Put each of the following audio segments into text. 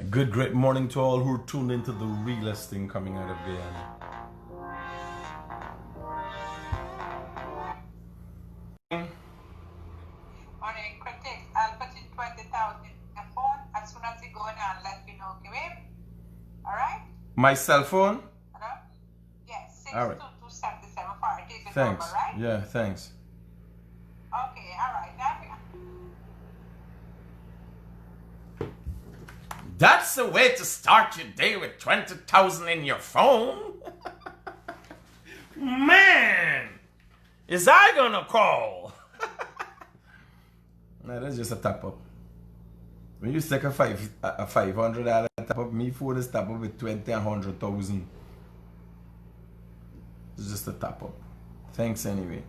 A good, great morning to all who are tuned into the realest thing coming out of Guyana. Morning, Critic. I'll put in 20,000 in the phone as soon as you go in and let me know, okay? Alright? My cell phone? Hello? Yes, All right. 622-7740 is the Thanks. number, right? Yeah, thanks. Okay, alright. That's the way to start your day with 20,000 in your phone. Man, is I gonna call? Nah, that's just a top up. When you take a $500 top up, me phone is top up with 20 and 100,000. It's just a top up. Thanks anyway.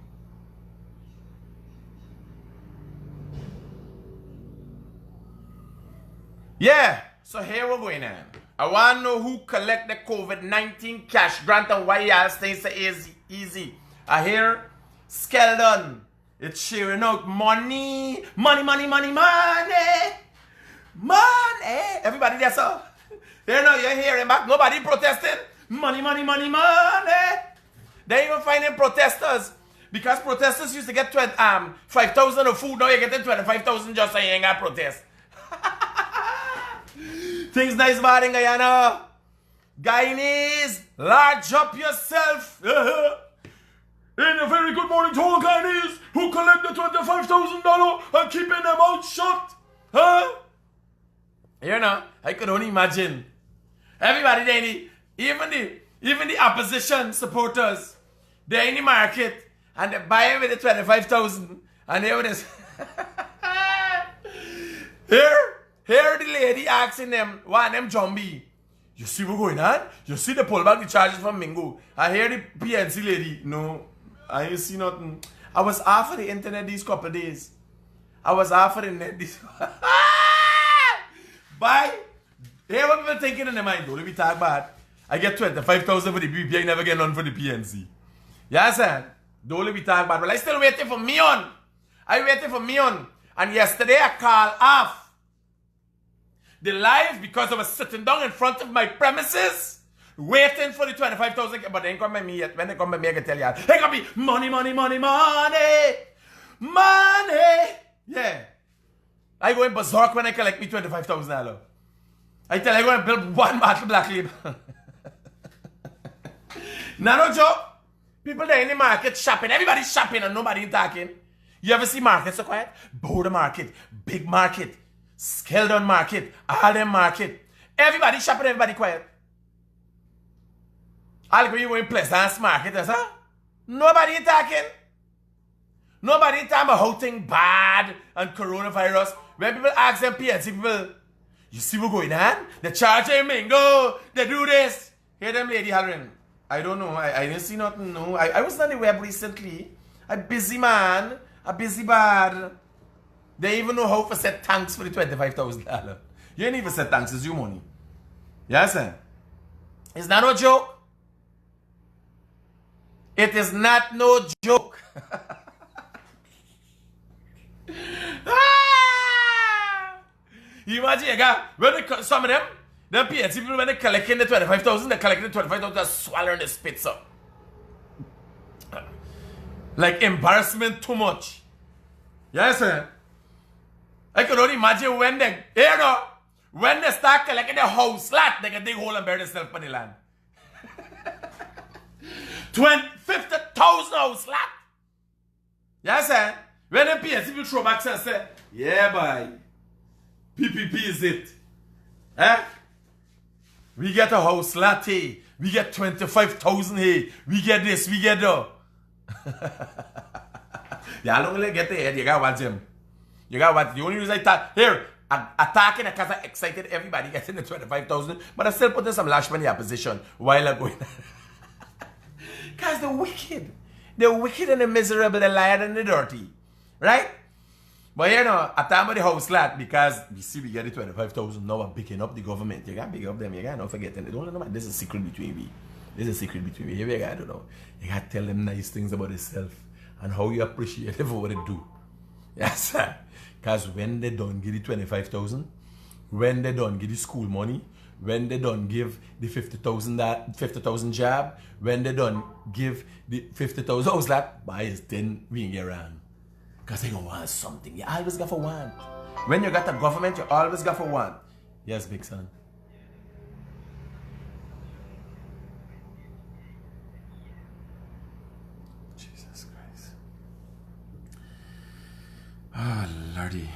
Yeah. So here we're going on. I want to know who collect the COVID-19 cash grant and why y'all stay so easy. I hear Skeldon. It's sharing out money. Money. Everybody there, so. You know, you're hearing back. Nobody protesting. Money. They even finding protesters. Because protesters used to get 5,000 of food. Now you're getting 25,000 just so you ain't got protest. Things nice bad in Guyana. Guyanese, large up yourself. In a very good morning to all Guyanese who collect the $25,000 and keeping them out shut. Huh? You know, I could only imagine. Everybody there, even the opposition supporters, they're in the market and they buy it with the 25,000 and they would just Here the lady asking them, one them zombie. You see what's going on? You see the pull back the charges from Mingo. I hear the PNC lady. No, I ain't see nothing. I was off of the internet these couple of days. I was off of the net this. Bye. Here what people thinking in their mind. Don't let me talk bad. I get 25,000 for the BP. I never get none for the PNC. Yeah, sir. Don't let me talk bad. But I still waiting for Mion. I waiting for Mion. And yesterday I called off the live because I was sitting down in front of my premises waiting for the 25,000, but they ain't come by me yet. When they come by me, I can tell you, they gonna be money. Yeah. I go in berserk when I collect me $25,000. I tell you, I'm gonna build one battle black label. No joke. People there in the market shopping. Everybody's shopping and nobody talking. You ever see markets so quiet? Border market, big market, Skeldon market, Harlem market. Everybody shopping, everybody quiet. I'll go you in Pleasance market, huh? Nobody talking. Nobody talking about how things bad and coronavirus. When people ask them PNC people, you see what's going on? They charge them Mingo, they do this. Hear them lady hollering. I don't know, I didn't see nothing, no. I was on the web recently. A busy man, a busy bad. They even know how to set thanks for the $25,000. You ain't even set thanks, it's your money. Yes, sir. It's not no joke. It is not no joke. You imagine, when some of them PNC people, when they're collecting the 25,000, they're collecting the 25,000, they're swallowing the spits up. Like embarrassment too much. Yes, sir. I could only imagine when when they start collecting the house lot, they can dig hole and bury themselves on the land. 50,000 house lot. Yes, sir. When the PNC people throw back and say, yeah, boy, PPP is it. Eh? We get a house lot here. We get 25,000 here. We get this, we get that. Y'all don't really get the head, you gotta watch him. You got what? The only reason I thought, here, attacking because I excited everybody getting the 25,000, but I still putting some lash money opposition while I'm going. Because the wicked and the miserable, the liar and the dirty. Right? But you know, I talk about the house lot because we see we get the 25,000 now, I'm picking up the government. You gotta pick up them, you gotta not forget them. They don't know, this is a secret between we. This is a secret between we. Here we gotta know. You gotta tell them nice things about yourself and how you appreciate them for what they do. Yes, sir. Because when they don't give you 25,000, when they done give the school money, when they done give the 50,000 job, when they done give the 50,000 house that, boys, then we can get around. Because they gonna want something. You always got for want. When you got a government, you always got for want. Yes, big son. Jesus Christ. Oh, Lordy.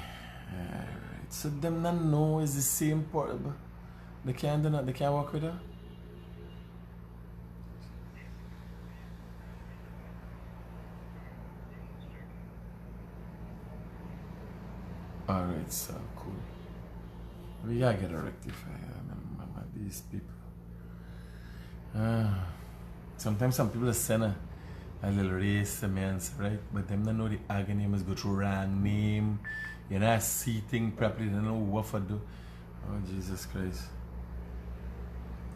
Alright. So them not know is the same portable. They can't do that. They can't work with her. Alright, so cool. We gotta get a rectifier. Remember these people. Sometimes some people send a little race semantics, right? But them don't know the agony must go through wrong name. You're not see things properly, they don't know what to do. Oh Jesus Christ.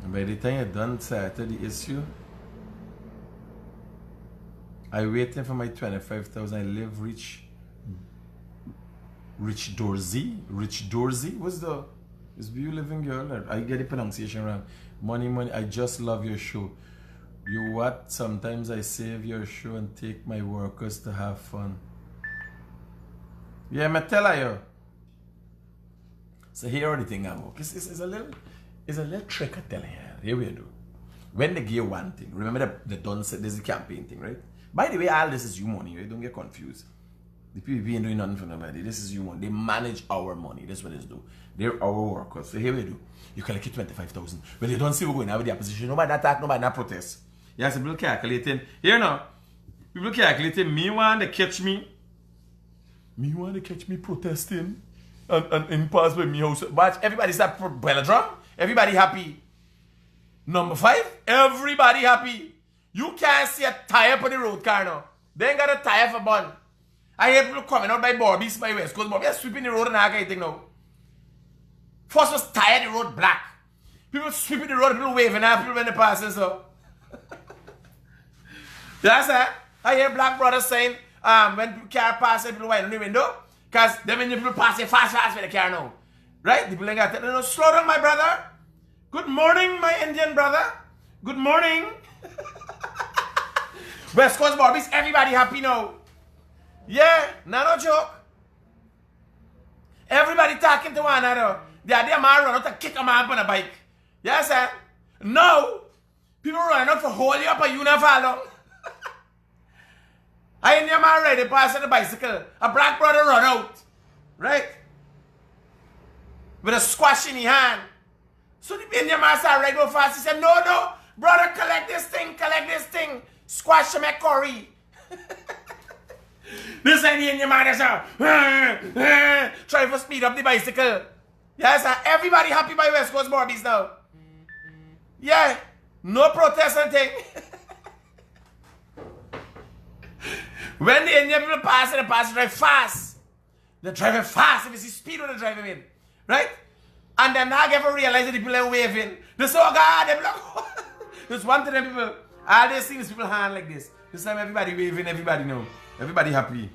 And by the time you're done settle the issue, I waiting for my 25,000. I live Rich Dorsey. What's the is you living girl? I get the pronunciation wrong. Money, I just love your show. You what? Sometimes I save your show and take my workers to have fun. Yeah, I tell you. So here are the thing I'm okay. It's a little trick I tell you. Here we do. When they give one thing, remember the done said this is a campaign thing, right? By the way, all this is you money, right? Don't get confused. The PPP ain't doing nothing for nobody. This is you money. They manage our money. That's what they do. They're our workers. So here we do. You collect 25,000. Well, you don't see we're going out with the opposition. Nobody attack, nobody not protest. Yes, people calculating. Here now. People calculating. Me want to catch me. Me want to catch me protesting. And pass by me house. Watch, everybody start bell drum. Everybody happy. Number 5. Everybody happy. You can't see a tire on the road car now. They ain't got a tire for bun. I hear people coming out by Barbies, by West Coast. Barbies are sweeping the road and I can't think now. First was tire the road black. People sweeping the road, people waving at people when they passing so. That's it. I hear black brothers saying, when car passing, people wide on the window. Because then when people passing fast with the car now. Right? The people ain't got that. No, slow down, my brother. Good morning, my Indian brother. Good morning. West Coast Barbies, everybody happy now. Yeah, no joke. Everybody talking to one another. The idea man run out to kick a man on a bike. Yes, sir. No. People running out for hold you up and you never follow. I ain't your man ready passing the bicycle. A black brother run out. Right? With a squash in his hand. So the Indian man started right go fast. He said, no, brother, collect this thing. Squash him at Curry. This ain't the Indian man that's trying to speed up the bicycle. Yes, sir. Everybody happy by West Coast Barbies now. Yeah. No protest and thing. When the Indian people pass, they drive fast. They're driving fast. If you see speed when they're driving in. Right? And then now ever realize that the people are waving. They say, oh God, they're like, there's one to them people. All they see is people hand like this. This time everybody waving, everybody know. Everybody happy.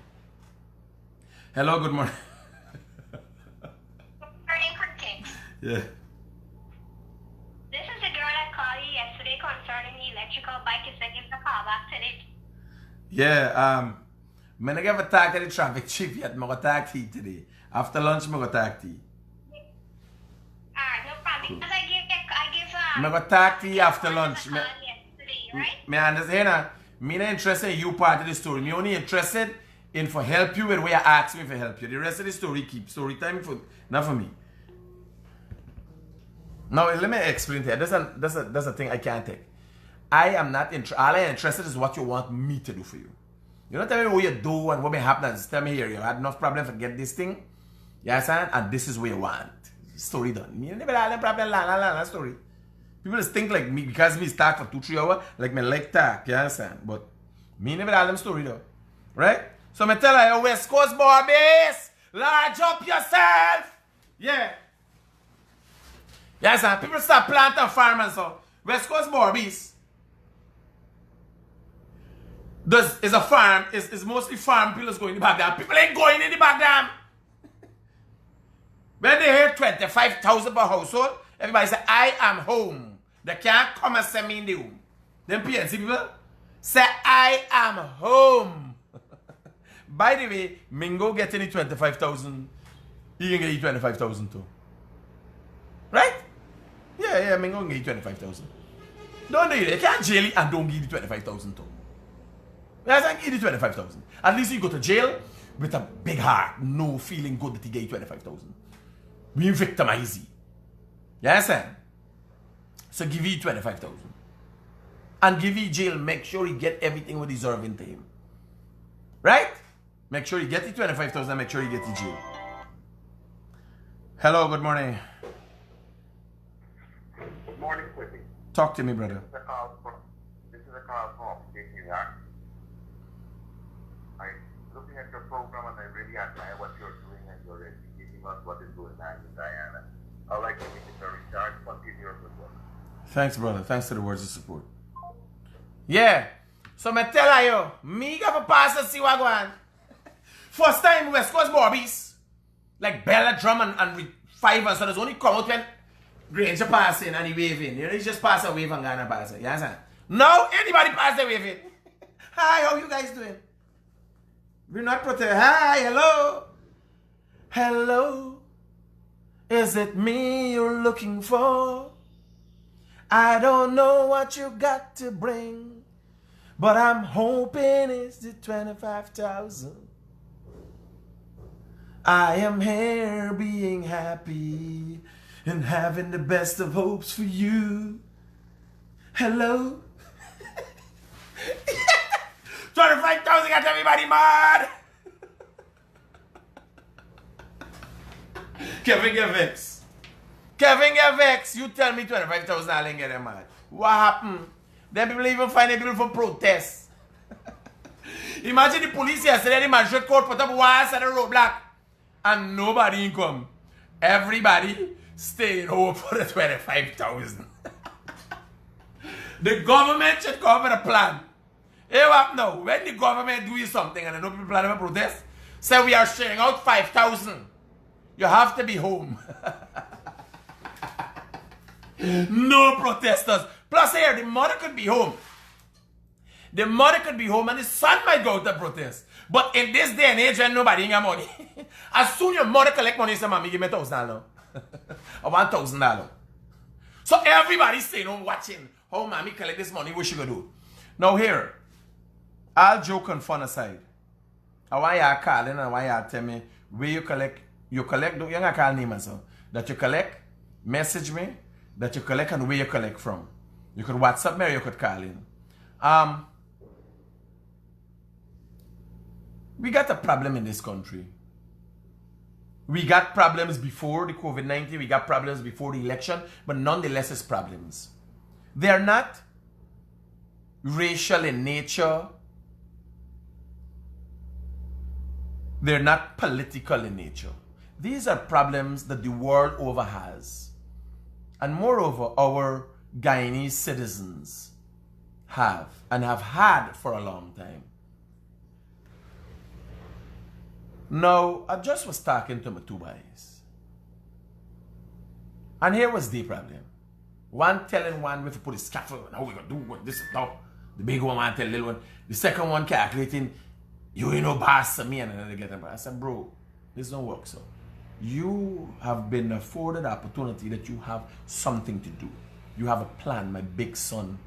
Hello, good morning. Good morning, Critic. Yeah. This is the girl that called you yesterday concerning the electrical bike. Is that give the call back today? Yeah, I'm going to give a talk to the traffic chief yet. I'm going to talk to you today. After lunch, I'm going to talk to you. No problem. Because I give I'm going to talk to you after lunch. Yesterday, right? Me understand. Me not interested in you part of the story. Me only interested in for help you with where you ask me for help you. The rest of the story keep story time for not for me. Now let me explain to you. That's a thing I can't take. I am not interested. All I am interested is what you want me to do for you. You don't tell me what you do and what may happen. Just tell me here. You had enough problem to get this thing. You understand? And this is what you want. Story done. Me never had a problem. La story. People just think like me because me talk for 2-3 hours, like me like talk, you understand? But me never tell them story though. Right? So me tell her, West Coast Barbies, large up yourself. Yeah. You understand? People start planting farm and so. West Coast Barbies is a farm, is mostly farm people going in the back dam. People ain't going in the back dam. When they hear 25,000 per household, everybody say, I am home. They can't come and send me in the home. Them PNC people say, I am home. By the way, Mingo getting the 25,000. He can get you 25,000 too. Right? Yeah, Mingo can get you 25,000. Don't do it. You can't jail it and don't give you 25,000 too. Yes, I give you 25,000. At least you go to jail with a big heart. No feeling good that he gave you 25,000. We victimize you. You understand? So give you 25,000. And give you jail. Make sure he get everything we deserve into him. Right? Make sure you get the 25,000 and make sure you get the jail. Hello, good morning. Good morning, Critic. Talk to me, brother. This is a call from New York. I'm looking at your program and I really admire what you're doing and you're educating us what is going on in Diana. I'd like to make it very short. Continue your good work. Thanks, brother. Thanks for the words of support. Yeah. So I tell you, me got to pass and see what go on. First time West Coast Barbies, like Bella Drum and with five and so there's only come out when Granger passing and he waving. You know, he just pass a wave and gonna pass it. You understand? Now anybody pass the waving. Hi, how you guys doing? We're not protect. Hi, hello. Hello. Is it me you're looking for? I don't know what you got to bring, but I'm hoping it's the 25,000. I am here being happy and having the best of hopes for you. Hello? 25,000 got everybody mad. Kevin get vexed. Kevin get vexed. You tell me 25,000 I didn't get them mad. What happened? Then people even find people for protest. Imagine the police yesterday, the magistrate court put up wires at the roadblock. And nobody come. Everybody staying home for the 25,000. The government should come with a plan. Hey, what now? When the government doing something and the no people plan to protest, say we are sharing out 5,000. You have to be home. No protesters. Plus here, the mother could be home. The mother could be home and the son might go out to protest. But in this day and age when nobody got money, as soon your mother collect money, say, mommy, give me $1,000. Or $1,000. So everybody's staying home watching how mommy collect this money, what she gonna do? Now here, all joke and fun aside, I want y'all calling and I want y'all tell me where you collect, you're gonna call name and so, that you collect, message me, that you collect and where you collect from. You could WhatsApp me or you could call in. We got a problem in this country. We got problems before the COVID-19. We got problems before the election. But nonetheless, it's problems. They are not racial in nature. They're not political in nature. These are problems that the world over has. And moreover, our Guyanese citizens have and have had for a long time. Now, I just was talking to my two boys. And here was the problem. One telling one we have to put a scaffold and how we gonna do what this and that. The big one want to tell the little one. The second one calculating, you ain't no boss to me, and another get them. I said, bro, this don't work so. You have been afforded the opportunity that you have something to do. You have a plan. My big son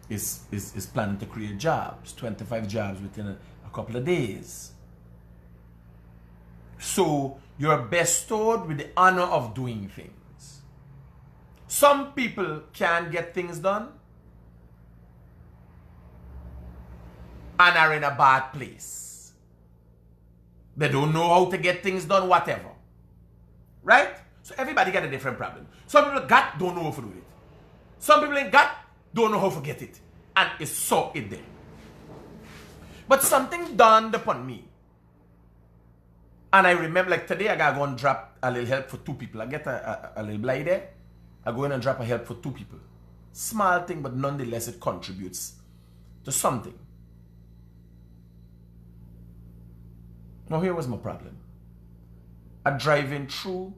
is planning to create jobs, 25 jobs within a couple of days. So you're bestowed with the honor of doing things. Some people can get things done and are in a bad place. They don't know how to get things done, whatever. Right? So everybody got a different problem. Some people don't know how to do it. Some people ain't got, don't know how to get it. And it's so in there. But something dawned upon me. And I remember, like today, I gotta go and drop a little help for two people. I get a little blind there. I go in and drop a help for two people. Small thing, but nonetheless, it contributes to something. Now, here was my problem. I'm driving through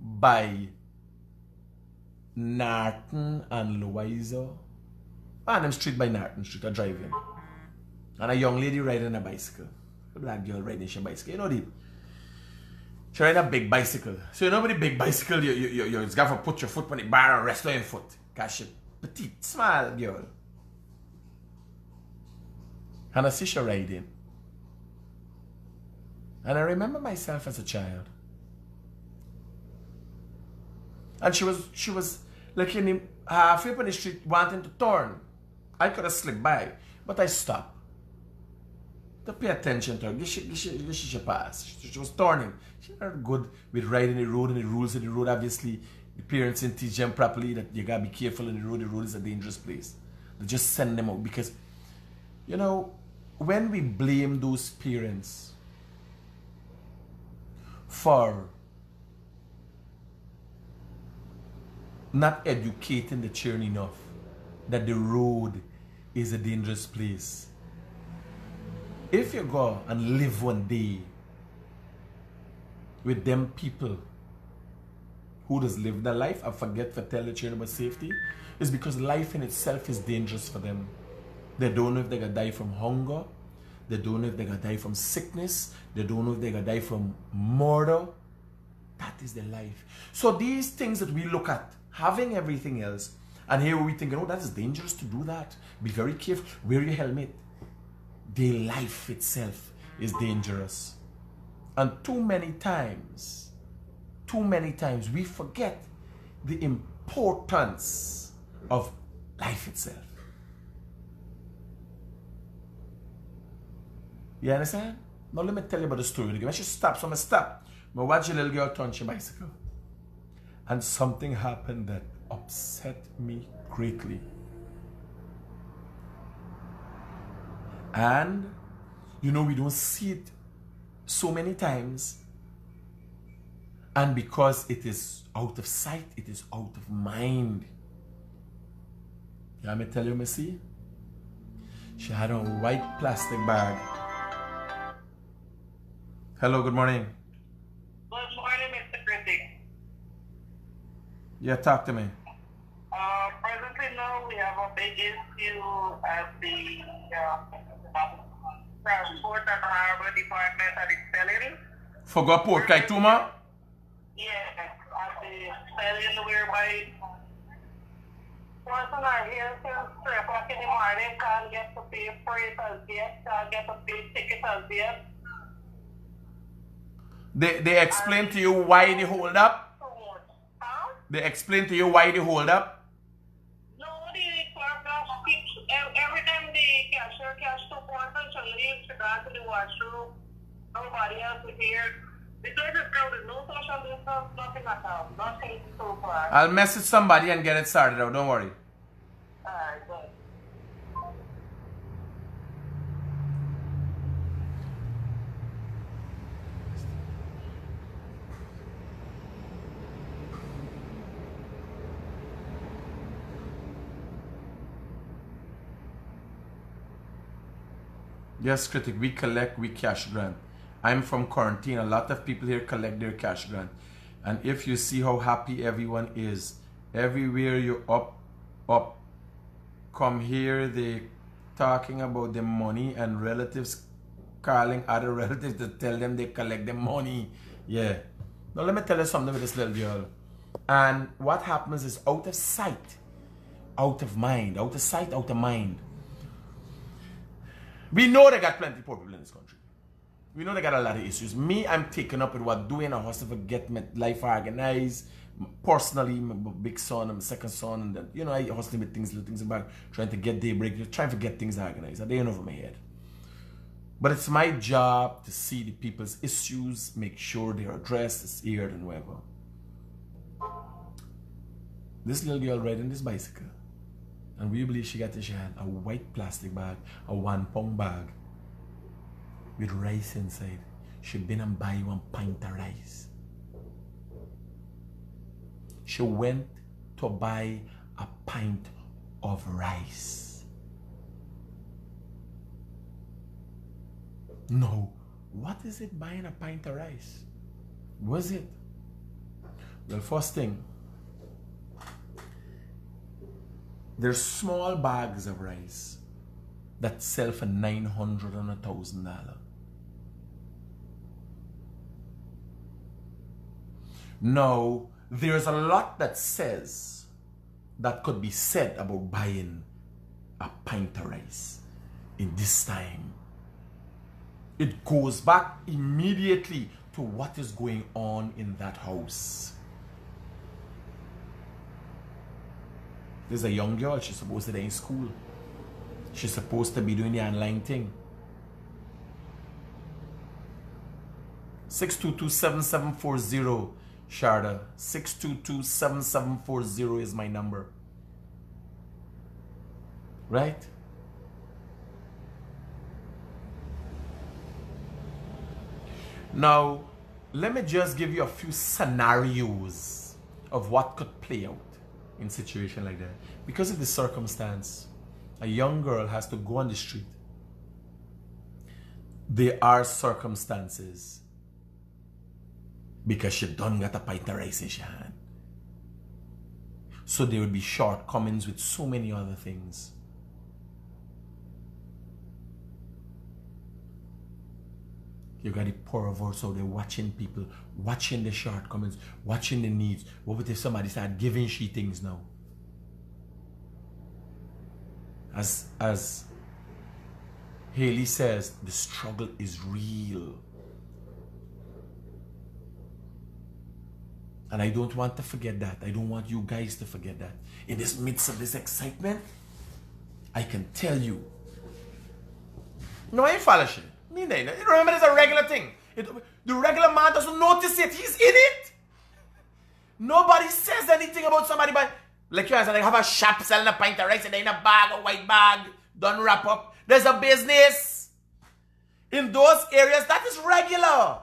by Norton and Louisa. And them street by Norton Street, are driving. And a young lady riding a bicycle. A black girl riding a bicycle. You know the she riding a big bicycle. So you know with the big bicycle, you got to put your foot on the bar and rest on your foot. Because she petite, small girl. And I see she riding. And I remember myself as a child. And she was like halfway up on the street wanting to turn. I could have slipped by, but I stopped. To pay attention to her. She pass. She was turning. She's not good with riding the road and the rules of the road. Obviously, the parents didn't teach them properly that you gotta be careful in the road. The road is a dangerous place. They just send them out because, you know, when we blame those parents for not educating the children enough that the road is a dangerous place. If you go and live one day with them people who just live their life and forget to tell the children about safety, it's because life in itself is dangerous for them. They don't know if they're going to die from hunger. They don't know if they're going to die from sickness. They don't know if they're going to die from murder. That is their life. So these things that we look at, having everything else, and here we think, oh, that is dangerous to do that. Be very careful. Wear your helmet. Their life itself is dangerous. And too many times, we forget the importance of life itself. You understand? Now let me tell you about the story again. I should stop, so I'm going to stop. I watch a little girl turn her bicycle. And something happened that upset me greatly. And, you know, we don't see it so many times. And because it is out of sight, it is out of mind. You want me to tell you, Missy? She had a white plastic bag. Hello, good morning. Good morning, Mr. Critic. Yeah, talk to me. Presently now we have a big issue at the Transport and Harbor Department at the spelling. For go port Kaituma? Yes, at the spelling whereby person are here till 3 o'clock in the morning, can't get to pay freight as yet, can't get to pay ticket as yet. They explain to you why they hold up? Huh? They explain to you why they hold up? No, the clerk just keeps, every time the cashier cash 2 points and she leaves, she goes to the washroom, nobody else is here. The place is crowded, no social distance, nothing at all, nothing so far. I'll message somebody and get it started out, don't worry. Alright, good. Yes, Critic, we collect, we cash grant. I'm from quarantine. A lot of people here collect their cash grant. And if you see how happy everyone is, everywhere you up, come here, they talking about the money and relatives calling other relatives to tell them they collect the money. Yeah. Now let me tell you something with this little girl. And what happens is out of sight, out of mind, out of sight, out of mind. We know they got plenty poor people in this country. We know they got a lot of issues. Me, I'm taken up with what doing a hustle for get my life organized. Personally, my big son and my second son, and then, you know, I hustling with things, little things about trying to get daybreak, trying to get things organized. They ain't over my head. But it's my job to see the people's issues, make sure they're addressed, it's aired, and whatever. This little girl riding this bicycle, and we believe she had a white plastic bag, a 1 pound bag with rice inside. She been and buy 1 pint of rice. She went to buy a pint of rice. No, what is it buying a pint of rice? Was it Well, first thing, there's small bags of rice that sell for $900 and $1,000. Now, there's a lot that says that could be said about buying a pint of rice in this time. It goes back immediately to what is going on in that house. There's a young girl, she's supposed to be in school. She's supposed to be doing the online thing. 622-7740, Sharda. 622-7740 is my number. Right? Now, let me just give you a few scenarios of what could play out in a situation like that. Because of the circumstance, a young girl has to go on the street. There are circumstances because she done got a pint of rice in she hand. So there would be shortcomings with so many other things. You got the poor of us out there watching people, watching the shortcomings, watching the needs. What would if somebody start giving she things now? As Haley says, the struggle is real. And I don't want to forget that. I don't want you guys to forget that. In this midst of this excitement, I can tell you. No, I ain't follow shit. You remember there's a regular thing. The regular man doesn't notice it. He's in it. Nobody says anything about somebody, but like you said, they have a shop selling a pint of rice and they in a bag, a white bag, done wrap up. There's a business. In those areas, that is regular.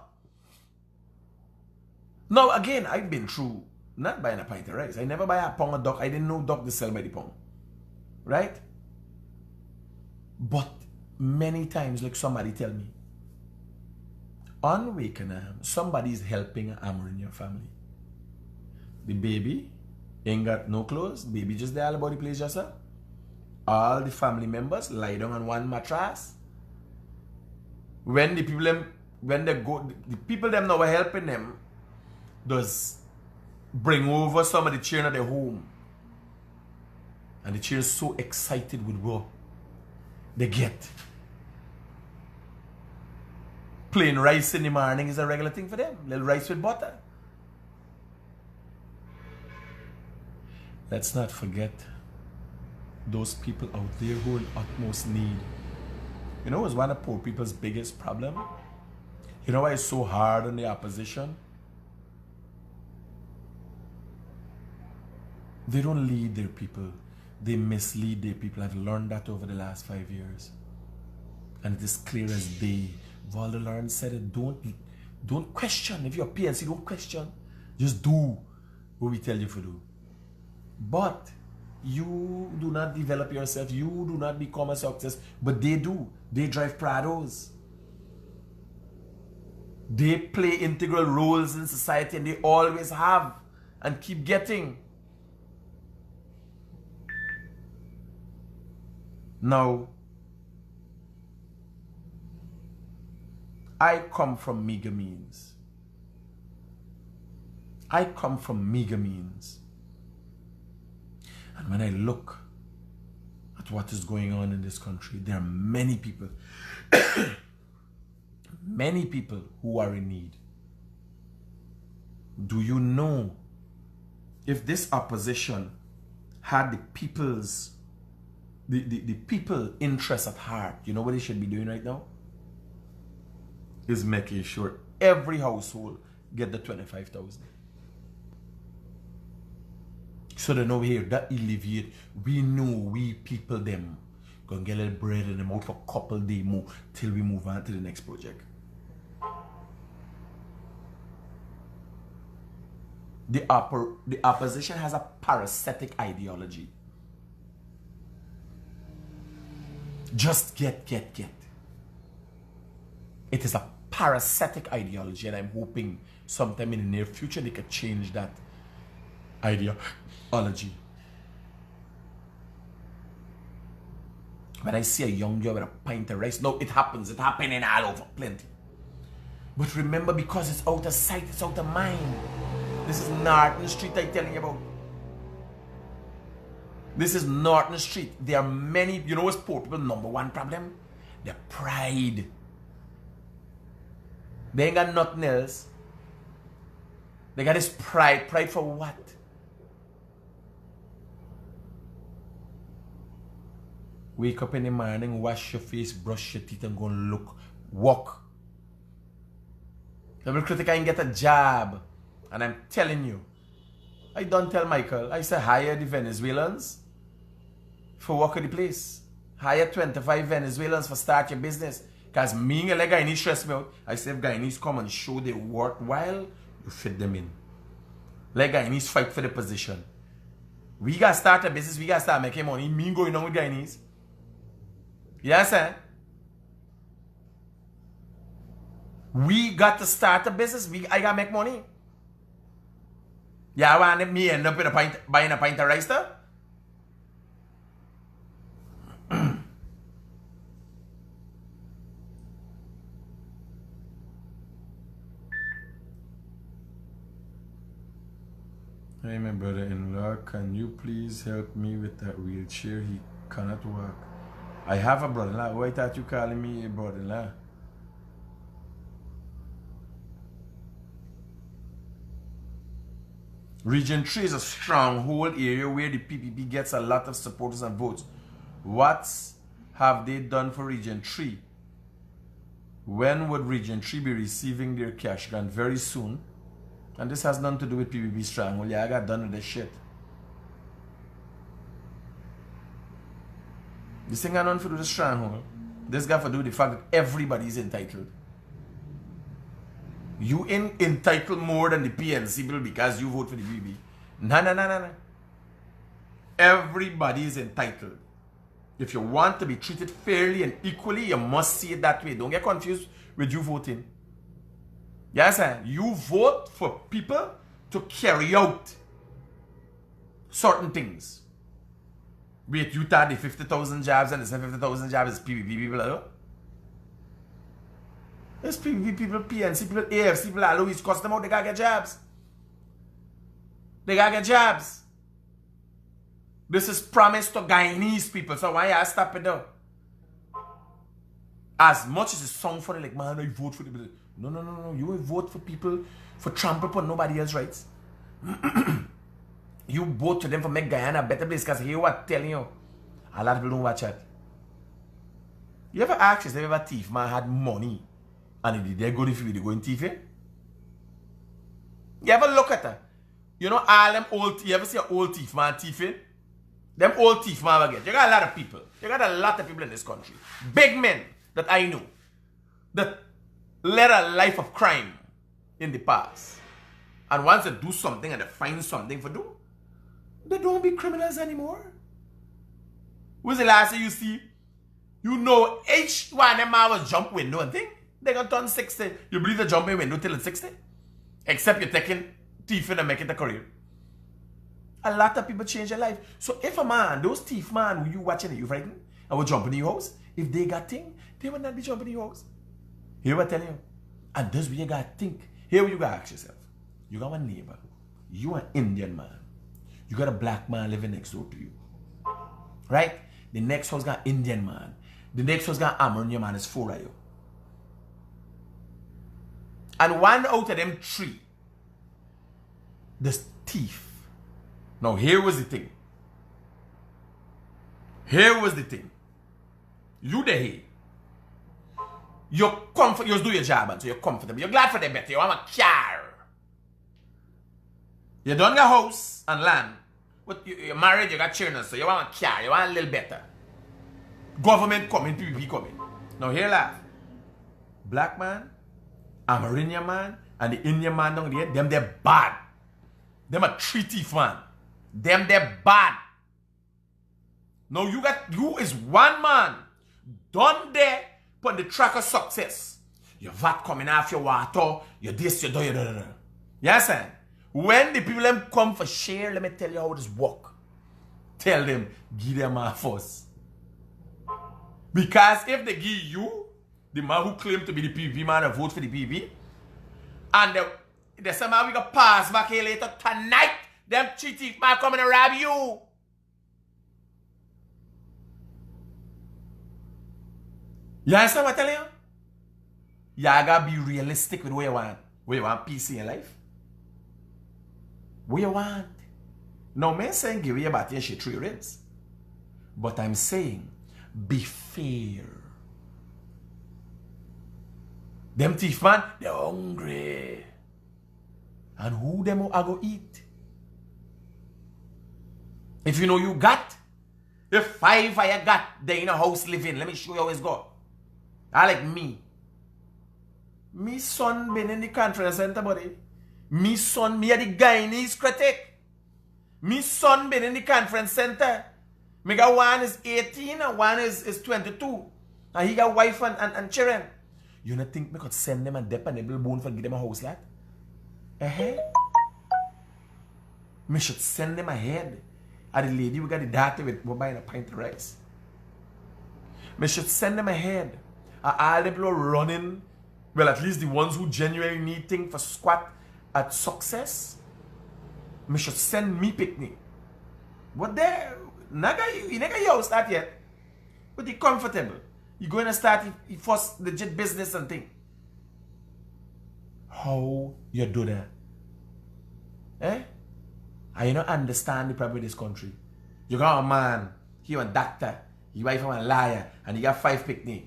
Now, again, I've been through not buying a pint of rice. I never buy a pound of duck. I didn't know duck to sell by the pound. Right? But many times, like somebody tell me, on Wakenham, somebody's helping Amor in your family. The baby ain't got no clothes. Baby just there all about the place just up. All the family members lie down on one mattress. When the people them, when they go, the people them now are helping them, does bring over some of the children at their home. And the children so excited with what they get. Plain rice in the morning is a regular thing for them. Little rice with butter. Let's not forget those people out there who are in utmost need. You know, it's one of poor people's biggest problem. You know why it's so hard on the opposition? They don't lead their people. They mislead their people. I've learned that over the last 5 years. And it is clear as day. Valda Lawrence said it, don't question. If you're a PNC, don't question. Just do what we tell you to do. But you do not develop yourself. You do not become a success. But they do. They drive Prados. They play integral roles in society and they always have and keep getting. Now, I come from meager means. I come from meager means. And when I look at what is going on in this country, there are many people, many people who are in need. Do you know if this opposition had the people's the people interest at heart, you know what they should be doing right now? Is making sure every household get the 25,000. So they know here that alleviate. We know we people them gonna get a little bread in them out for a couple days more till we move on to the next project. The opposition has a parasitic ideology. Just get. It is a parasitic ideology, and I'm hoping sometime in the near future they could change that ideology. When I see a young girl with a pint of rice, no, it happens. It's happening all over, plenty. But remember, because it's out of sight, it's out of mind. This is Norton Street I'm telling you about. This is Norton Street. There are many, you know what's poor people's number one problem? Their pride. They ain't got nothing else. They got this pride. Pride for what? Wake up in the morning, wash your face, brush your teeth, and go and walk. The critic ain't get a job. And I'm telling you, I don't tell Michael. I say hire the Venezuelans for work at the place. Hire 25 Venezuelans for start your business. Because me and the Guyanese stress me out. I say if Guyanese come and show they worthwhile, you fit them in. Let Guyanese fight for the position. We got to start a business, we got to start making money. Me going on with Guyanese. Yes, sir. We got to start a business. I got to make money. Yeah, I want me end up with buying a pint of rice there? Hey, my brother-in-law, can you please help me with that wheelchair? He cannot walk. I have a brother-in-law. Why thought you calling me a brother-in-law? Region 3 is a stronghold area where the PPP gets a lot of supporters and votes. What have they done for Region 3? When would Region 3 be receiving their cash grant? Very soon. And this has nothing to do with PPP stronghold. Yeah, I got done with this shit. This thing got nothing to do with the stronghold. This got to do with the fact that everybody is entitled. You ain't entitled more than the PNC people because you vote for the PPP. No. Everybody is entitled. If you want to be treated fairly and equally, you must see it that way. Don't get confused with you voting. Yes, sir. You vote for people to carry out certain things. Wait, you thought the 50,000 jobs and the 50,000 jobs is PPP people, hello? There's PPP people, PNC people, AFC people, all East Coast them out, they gotta get jobs. They gotta get jobs. This is promised to Guyanese people, so why you stop it though? As much as it sounds funny, like, man, I vote for the people. No. You will vote for people for trample upon nobody else's rights. You vote for them for make Guyana a better place because hear what I'm telling you. A lot of people don't watch it. You ever ask yourself if a thief man had money and did they go if you go in thief in? You ever look at her? You know all them old, you ever see an old thief man thiefing? Them old thief man will get. You got a lot of people. You got a lot of people in this country. Big men that I know that led a life of crime in the past. And once they do something and they find something for do, they don't be criminals anymore. When's the last thing you see? You know each one of them was jump window and thing. They gonna turn 60. You believe the jumping window till it's 60? Except you're taking thief and make it a career. A lot of people change their life. So if a man, those thief man who you watching it, you frightened, and will jump in your house, if they got thing, they would not be jumping in your house. Hear what I tell you? And this way you gotta think. Here you gotta ask yourself. You got one neighbor. You an Indian man. You got a black man living next door to you. Right? The next house got Indian man. The next house got Amerindian man. It's 4 of you. And one out of them 3, this thief. Now here was the thing. Here was the thing. You the here. You're comfortable. You do your job, and so you're comfortable. You're glad for them better. You want a car. You don't got house and land. But you're married, you got children, so you want a car. You want a little better. Government coming, PPP coming. Now here laugh. Black man, Amerindian man, and the Indian man down there, them they're bad. Them a 3 thief man. Them they're bad. Now you is one man. Done there. Put the track of success. Your VAT coming off your water, your this, your do, your. Yes, sir. When the people them come for share, let me tell you how this work. Tell them, give them a first. Because if they give you, the man who claim to be the PV man and vote for the PV, and the same man we can pass back here later tonight, them cheating man coming and rob you. You understand what I'm telling you? You gotta be realistic with what you want. What you want peace in your life? What you want? No, man saying give you about your shit 3 ribs. But I'm saying be fair. Them thief man, they're hungry. And who them are go eat? If you know you got, if 5 of you got, they in a house living, let me show you how it's go. I like me. Me son been in the conference center, buddy. Me son, me are the Guyanese critic. Me son been in the conference center. Me got one is 18 and one is 22. And he got wife and children. You don't think me could send them a dep and nibble bone for give them a house lad? Me should send them ahead. And the lady we got the daughter with we're buying a pint of rice. Me should send them ahead. And all the people running, well, at least the ones who genuinely need things for squat at success. Me should send me picnic. But there, you never your start yet. But you comfortable. You're going to start your first legit business and thing. How you do that? And you don't understand the problem of this country. You got a man, he a doctor, his wife a liar, and he got 5 picnic.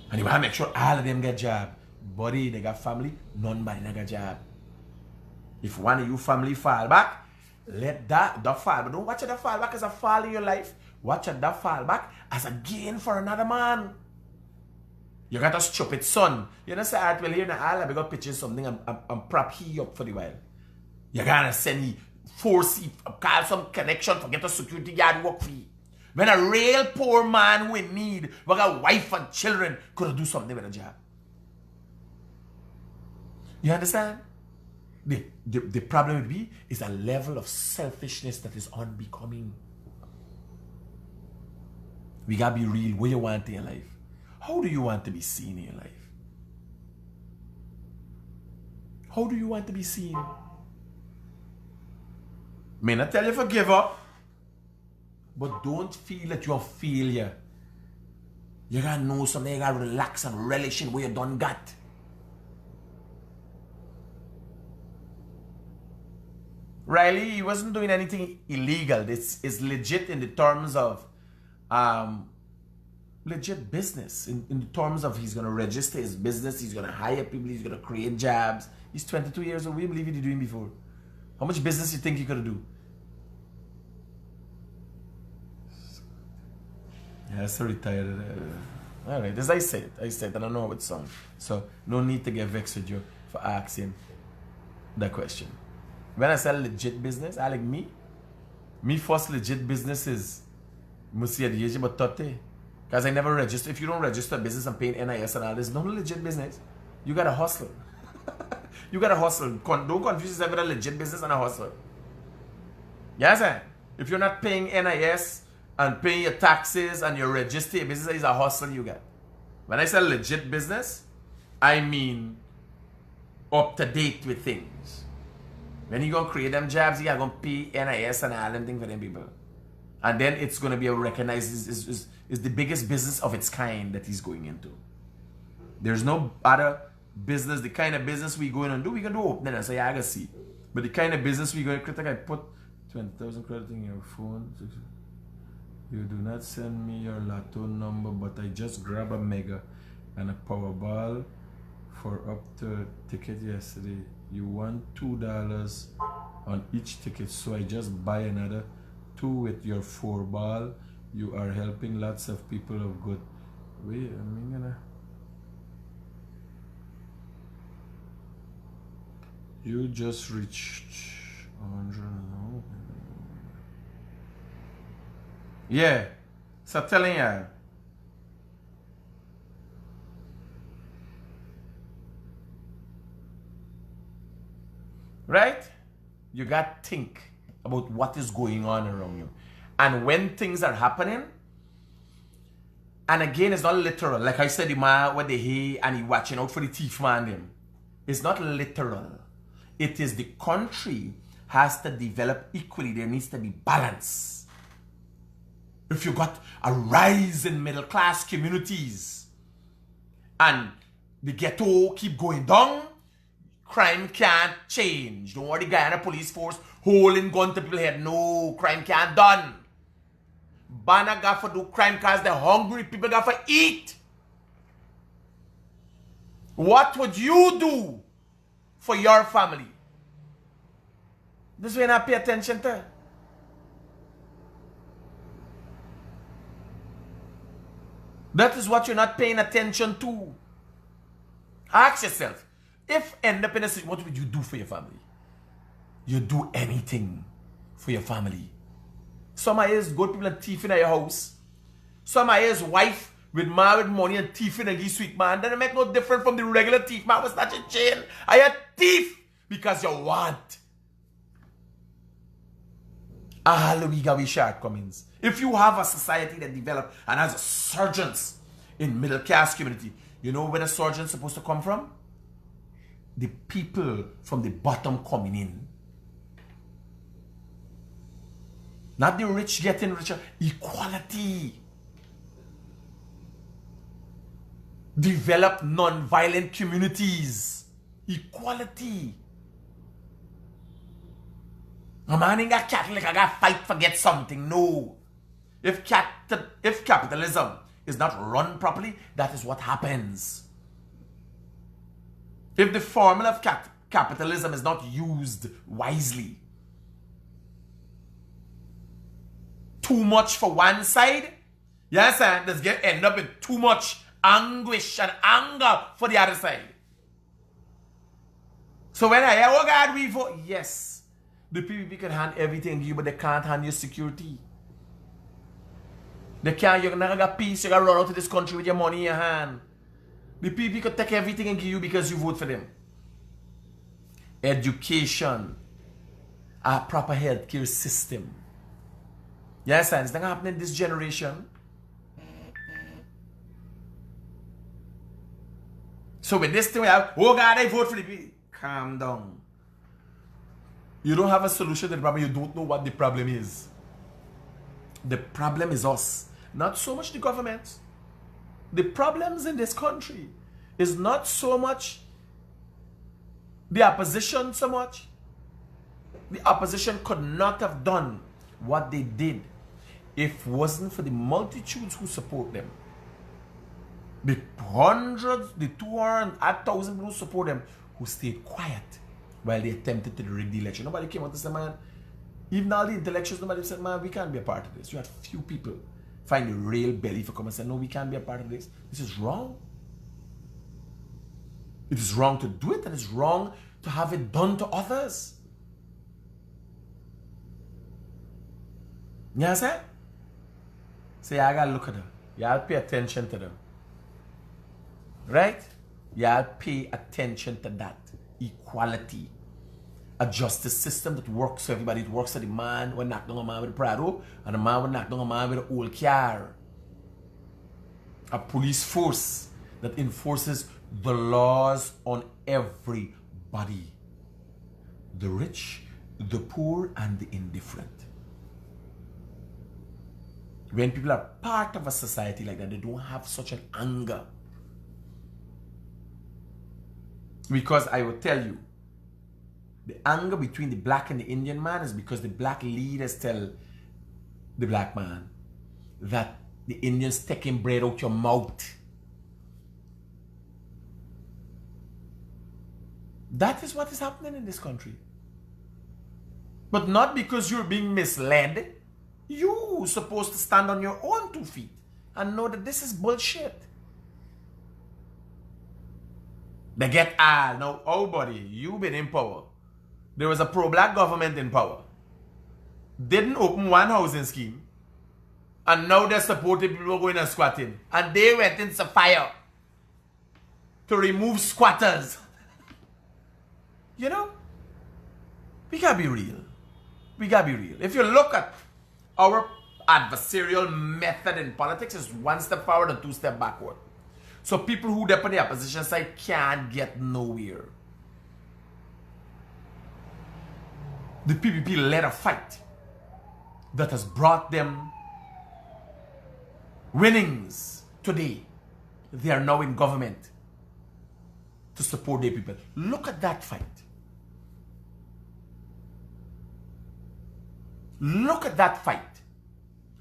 And you want to make sure all of them get job. Buddy, they got family, nobody got job. If one of you family fall back, let that fall. But don't watch that fall back as a fall in your life. Watch that fall back as a gain for another man. You got a stupid son. You know, say, all right, well, here now, I'll got pictures something and prop he up for the while. You're gonna send he force he call some connection for get a security guard work for you. When a real poor man who in need, with a wife and children, could do something with a job. You understand? The problem would be is a level of selfishness that is unbecoming. We gotta be real. What you want in your life? How do you want to be seen in your life? How do you want to be seen? May not tell you to give up, but don't feel that you're a failure. You gotta know something. You gotta relax and relish in what you done got. Riley, he wasn't doing anything illegal. This is legit in the terms of legit business. In the terms of he's going to register his business, he's going to hire people, he's going to create jobs. He's 22 years old. What do you believe he's doing before? How much business you think he could do? Yeah, so retired. Alright, as I said, I don't know how it sounds. So, no need to get vexed with you for asking that question. When I sell legit business, I like me first legit business is mostly at the age of about 30. Because I never register. If you don't register a business and pay NIS and all this, no legit business. You gotta hustle. You gotta hustle. Don't confuse yourself with a legit business and a hustle. Yes, sir. If you're not paying NIS and paying your taxes and you register your business, is a hustle you get. When I say legit business, I mean up to date with things. When you gonna create them jobs, you are gonna pay NIS and all them things for them people. And then it's gonna be recognized is the biggest business of its kind that he's going into. There's no other business, the kind of business we going to do, we can do opening and say, I can see. But the kind of business we going to critic, I put 20,000 credit in your phone. You do not send me your lotto number, but I just grab a mega and a Powerball for up to ticket yesterday. You want $2 on each ticket, so I just buy another 2 with your 4 ball. You are helping lots of people of good. Wait, I'm gonna. You just reached 100. Yeah, so telling you. You got to think about what is going on around you. And when things are happening, and again, it's not literal. Like I said, the man with the hay and he watching out for the thief man them. It's not literal. It is the country has to develop equally. There needs to be balance. If you got a rise in middle class communities and the ghetto keep going down, crime can't change. Don't worry, the guy in the police force holding gun to people's head. No, crime can't done. Bana got for do crime cause they're hungry. People got for eat. What would you do for your family? This is when I pay attention to. That is what you're not paying attention to. Ask yourself, if end up in a situation, what would you do for your family? You do anything for your family. Some of his good people and thief in your house. Some of his wife with man with money and thief in a sweet man. Then it make no different from the regular thief. Man was not in jail. I a thief because you want. All we got shortcomings. If you have a society that developed and has surgeons in middle class community, you know where the surgeon's supposed to come from? The people from the bottom coming in. Not the rich getting richer. Equality. Develop non-violent communities. Equality. A man ain't got Catholic, I got fight for get something. No. If capitalism is not run properly, that is what happens. If the formula of capitalism is not used wisely, too much for one side, yes, and there's going to end up with too much anguish and anger for the other side. So when I hear, oh God, we vote, yes. The PPP can hand everything to you, but they can't hand you security. They can't, you're not gonna peace, you're gonna run out of this country with your money in your hand. The PPP could take everything and give you because you vote for them. Education, a proper healthcare system. Yes, and it's not happening in this generation. So with this thing we have, oh God, I vote for the PPP. Calm down. You don't have a solution to the problem. You don't know what the problem is. The problem is us. Not so much the government. The problems in this country is not so much the opposition so much. The opposition could not have done what they did if it wasn't for the multitudes who support them. The hundreds, the 200,000 who support them, who stayed quiet while they attempted to rig the election. Nobody came out and said, man, even all the intellectuals, nobody said, man, we can't be a part of this. You had few people find the real belly for come and say, no, we can't be a part of this. This is wrong. It is wrong to do it, and it's wrong to have it done to others. You know what I'm saying? So y'all gotta look at them. Y'all pay attention to them. Right? Y'all pay attention to that. Equality. A justice system that works for everybody. It works for the man when knock down a man with a Prado, and the man when knock down a man with an old car. A police force that enforces the laws on everybody. The rich, the poor, and the indifferent. When people are part of a society like that, they don't have such an anger. Because I will tell you, the anger between the black and the Indian man is because the black leaders tell the black man that the Indians taking bread out your mouth. That is what is happening in this country. But not because you're being misled. You're supposed to stand on your own 2 feet and know that this is bullshit. They get now, oh buddy, you've been in power. There was a pro-black government in power. Didn't open one housing scheme. And now they're supporting people going and squatting. And they went into fire to remove squatters. You know? We gotta be real. We gotta be real. If you look at our adversarial method in politics, is one step forward and two step backward. So people who depend on the opposition side can't get nowhere. The PPP led a fight that has brought them winnings today. They are now in government to support their people. Look at that fight. Look at that fight.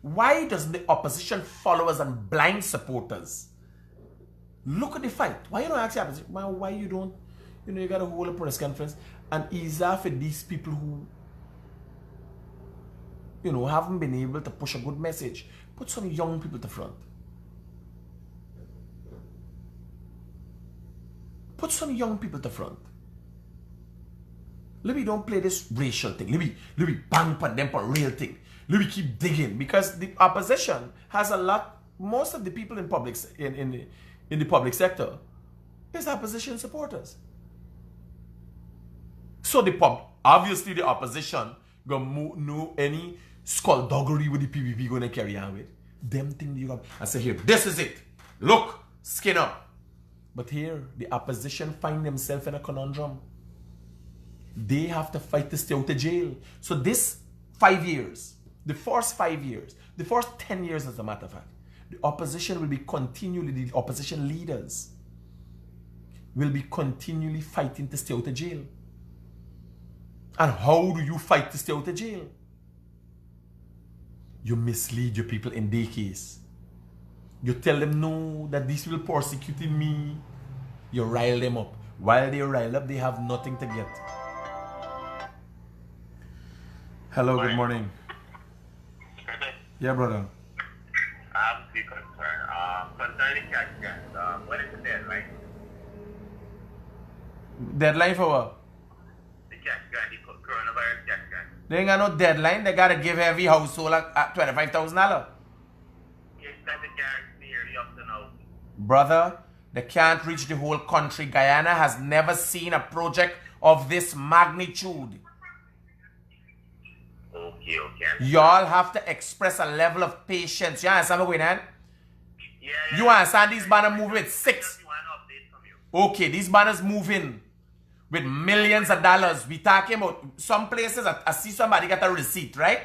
Why doesn't the opposition followers and blind supporters look at the fight? Why you don't ask the opposition? Why you don't? You know, you got to hold a press conference and easier for these people who, you know, haven't been able to push a good message. Put some young people to front. Put some young people to front. Let me don't play this racial thing. Let me bang on them for real thing. Let me keep digging, because the opposition has a lot. Most of the people in public in the public sector is opposition supporters. So obviously the opposition gonna know any skullduggery with the PPP gonna carry on with. Them thing you got. I say here, this is it. Look, skin up. But here, the opposition find themselves in a conundrum. They have to fight to stay out of jail. So this 5 years, the first 5 years, the first 10 years as a matter of fact, the opposition will be continually, the opposition leaders will be continually fighting to stay out of jail. And how do you fight to stay out of jail? You mislead your people in their case. You tell them, no, that these people persecuting me. You rile them up. While they rile up, they have nothing to get. Hello, good morning. Yeah, brother. I have a few concerns. Concerning cash grant, when is the deadline? Deadline for what? The cash grant, the coronavirus cash grant. They ain't got no deadline. They gotta give every household $25,000. Yes, that's a guarantee early up to now. Brother, they can't reach the whole country. Guyana has never seen a project of this magnitude. Okay. Y'all have to express a level of patience. You understand what's going on? Yeah. You understand these banners move with 6? Just want an update from you. Okay, these banners moving with millions of dollars. We talking about some places, I see somebody got a receipt, right?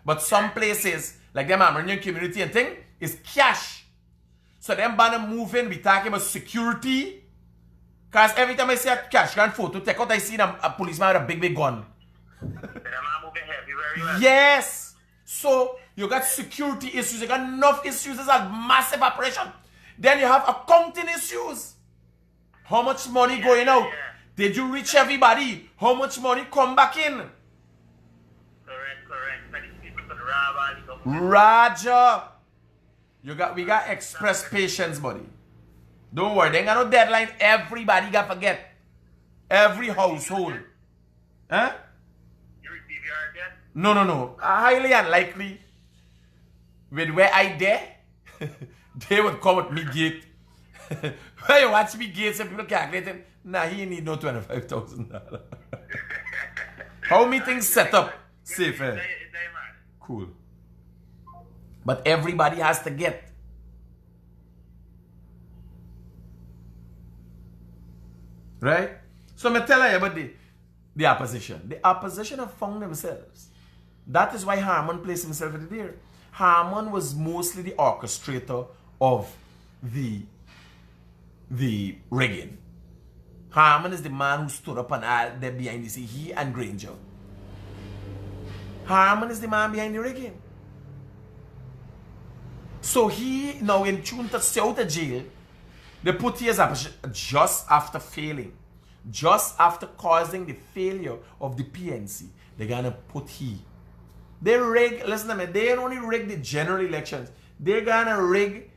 But some places, like them Amranian community and thing, is cash. So them banner moving, we talking about security. Because every time I see a cash grant photo, take out, I see a policeman with a big gun. Yes. So you got security issues, you got enough issues, it's a massive operation. Then you have accounting issues. How much money going out? Yeah. Did you reach everybody? How much money come back in? Correct. Roger. We got express patience, buddy. Don't worry, they ain't got no deadline. Everybody got forget. Every household. Huh? You receive your debt? No. Highly unlikely. With where I there, they would come at me gate. When you watch me gate, some people calculating, nah, he need no $25,000. How many things set up? Safe, eh? Cool. But everybody has to get. Right? So I'm telling you about the opposition. The opposition have found themselves. That is why Harmon placed himself in there. Harmon was mostly the orchestrator of the rigging. Harmon is the man who stood up and all there behind the scene. He and Granger. Harmon is the man behind the rigging. So he now in tune to stay out of jail. They put his opposition just after failing. Just after causing the failure of the PNC. They're gonna put he. They rig, listen to me, they don't only rig the general elections. They're gonna rig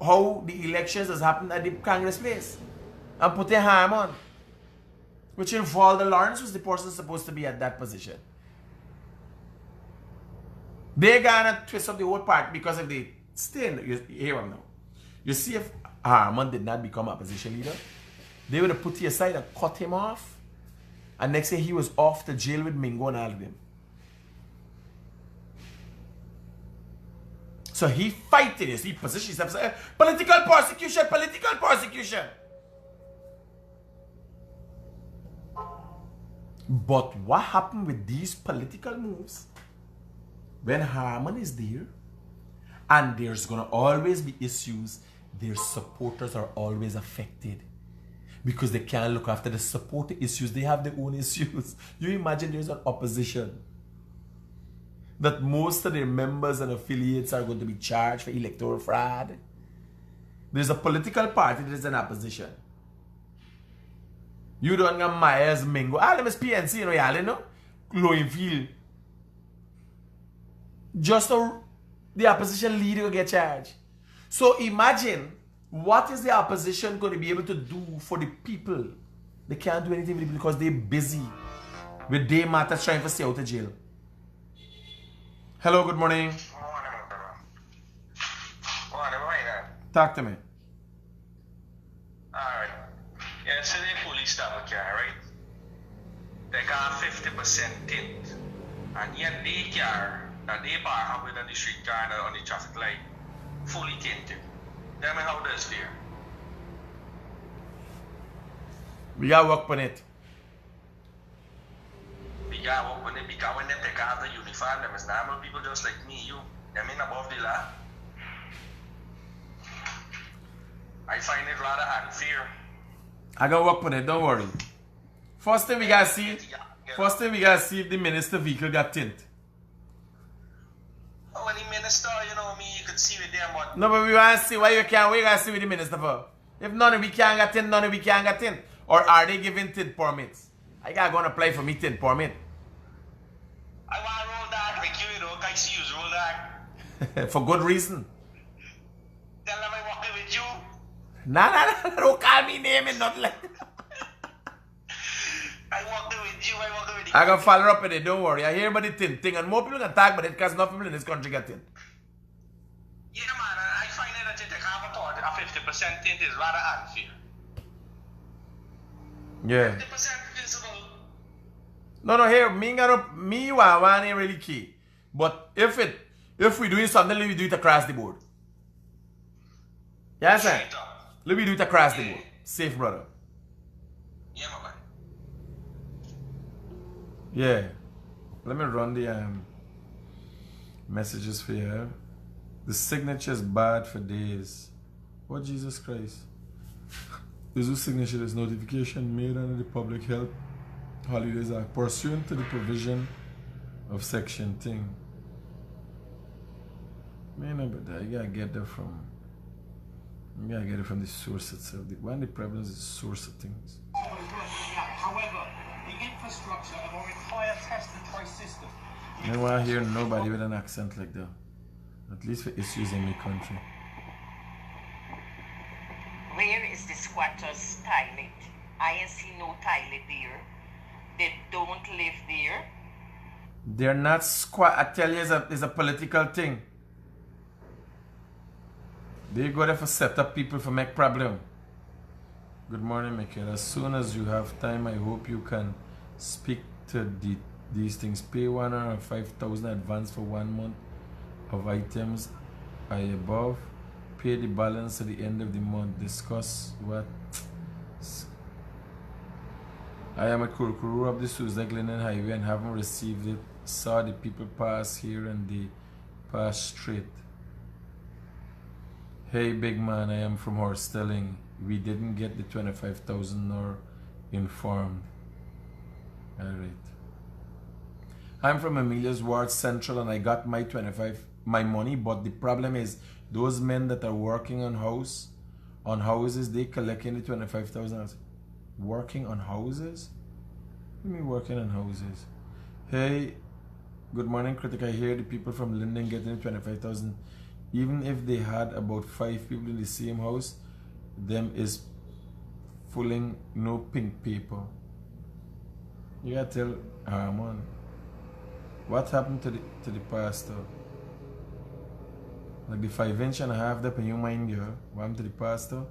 how the elections has happened at the Congress place. And put their harm on. Which involved the Lawrence was the person supposed to be at that position. They're gonna twist up the whole part because if they stay in, you hear them now. You see if Harmon did not become opposition leader, they would have put him aside and cut him off. And next year he was off to jail with Mingo and all of them. So he fighting this. He positions himself. Political persecution, political persecution. But what happened with these political moves? When Harmon is there, and there's gonna always be issues, their supporters are always affected. Because they can't look after the supporter issues. They have their own issues. You imagine there's an opposition. That most of their members and affiliates are going to be charged for electoral fraud. There's a political party that is an opposition. You don't get Myers, Mingo. All them is PNC, you know, y'all, you know? Loinfield. Just so the opposition leader will get charged. So imagine, what is the opposition going to be able to do for the people? They can't do anything with it because they're busy with their matters trying to stay out of jail. Hello, good morning. Talk to me. Alright. Yesterday, police stopped a car, right? They got 50% tint. And yet, the car that they park with on the street car and on the traffic light, fully tinted. Tell me how does feel. We gotta work on it. We gotta work on it because when they take off the uniform, them is normal people just like me, you. Them ain't above the law. I find it rather unfair. I gotta work on it, don't worry. First thing we gotta see if the minister vehicle got tint. Oh, when the minister, you know me, you could see with them, but No, but we want to see why you can't. We gotta see with the minister for. If none of we can't get tint, none of we can't get tint. Or are they giving tint permits? I gotta go and apply for me tint permit. I want to roll that like you know, I see you roll that. For good reason. Tell them I'm walking with you. Nah, don't call me name and nothing like that. I walking with you, with you. I gonna follow up with it, don't worry. I hear about the tint thing and more people can talk about it because enough people in this country get tint. Yeah, man, I find it that you take half a thought, a 50% tint is rather unfair. Yeah. 50% visible. No, here, me one ain't really key. But if we doing something, let me do it across the board. Yeah, sir. Let me do it across the board. Safe, brother. Yeah, my man. Yeah. Let me run the messages for you. The signature is bad for days. What, Jesus Christ? There's no signature. There's notification made under the Public Health Holidays Act pursuant to the provision of section thing. Man, but you gotta get that from. You gotta get it from the source itself. One of the problems is the source of things. However, the infrastructure of our entire test and trace system. I don't want to hear nobody with an accent like that. At least for issues in my country. Where is the squatters' toilet? I ain't see no toilet there. They don't live there. They're not squat. I tell you, it's a political thing. They go there for set up people for make problem. Good morning, Michael. As soon as you have time, I hope you can speak to these things. Pay 105,000 advance for 1 month of items I above. Pay the balance at the end of the month. Discuss what. I am a Kurukuru up the Susan Glennon Highway and haven't received it. Saw the people pass here and they pass straight. Hey, big man, I am from Horstelling. We didn't get the 25,000 nor informed. Alright. I'm from Amelia's Ward Central and I got my money, but the problem is those men that are working on houses, they collecting the 25,000. Working on houses? What do you mean working on houses? Hey, good morning, Critic. I hear the people from Linden getting 25,000. Even if they had about 5 people in the same house, them is fooling no pink paper. You gotta tell Harmon. What happened to the pastor? Like the 5.5" up in your mind, girl. What happened to the pastor?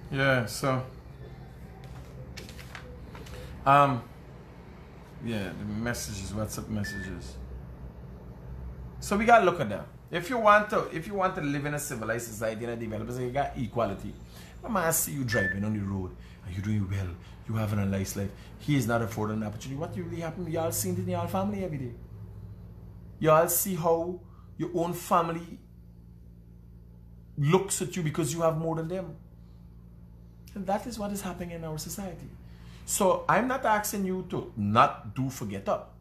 Yeah, so yeah, the messages, WhatsApp messages. So we gotta look at that. If you want to live in a civilized society and a developed society, you got equality. My man see you driving on the road and you're doing well, you having a nice life. He is not affording an opportunity. What really happened? Y'all seen it in y'all family every day. Y'all see how your own family looks at you because you have more than them. And that is what is happening in our society. So I'm not asking you to not do forget up.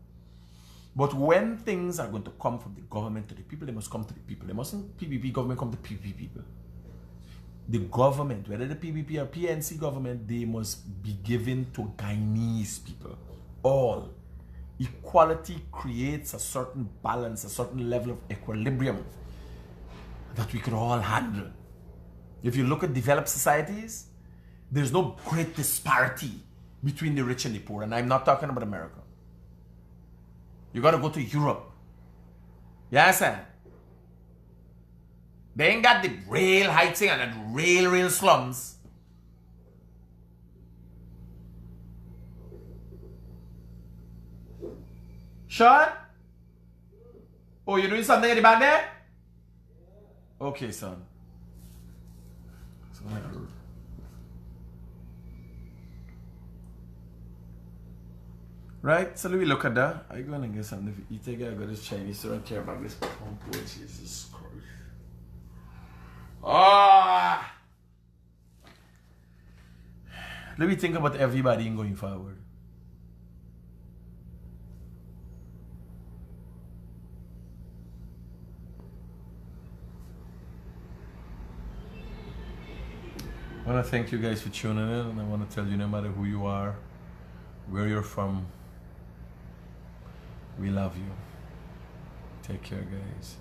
But when things are going to come from the government to the people, they must come to the people. They mustn't PPP government come to PPP people. The government, whether the PPP or PNC government, they must be given to Guyanese people. All. Equality creates a certain balance, a certain level of equilibrium that we could all handle. If you look at developed societies, there's no great disparity between the rich and the poor. And I'm not talking about America. You gotta go to Europe. Yes, sir. They ain't got the real heights and the real slums. Sean? Oh, you doing something at the back there? Okay, son. Right, so let me look at that. I go and get something to eat. I got this Chinese, so I don't care about this pump. Jesus Christ. Ah! Let me think about everybody going forward. I want to thank you guys for tuning in, and I want to tell you, no matter who you are, where you're from, we love you. Take care, guys.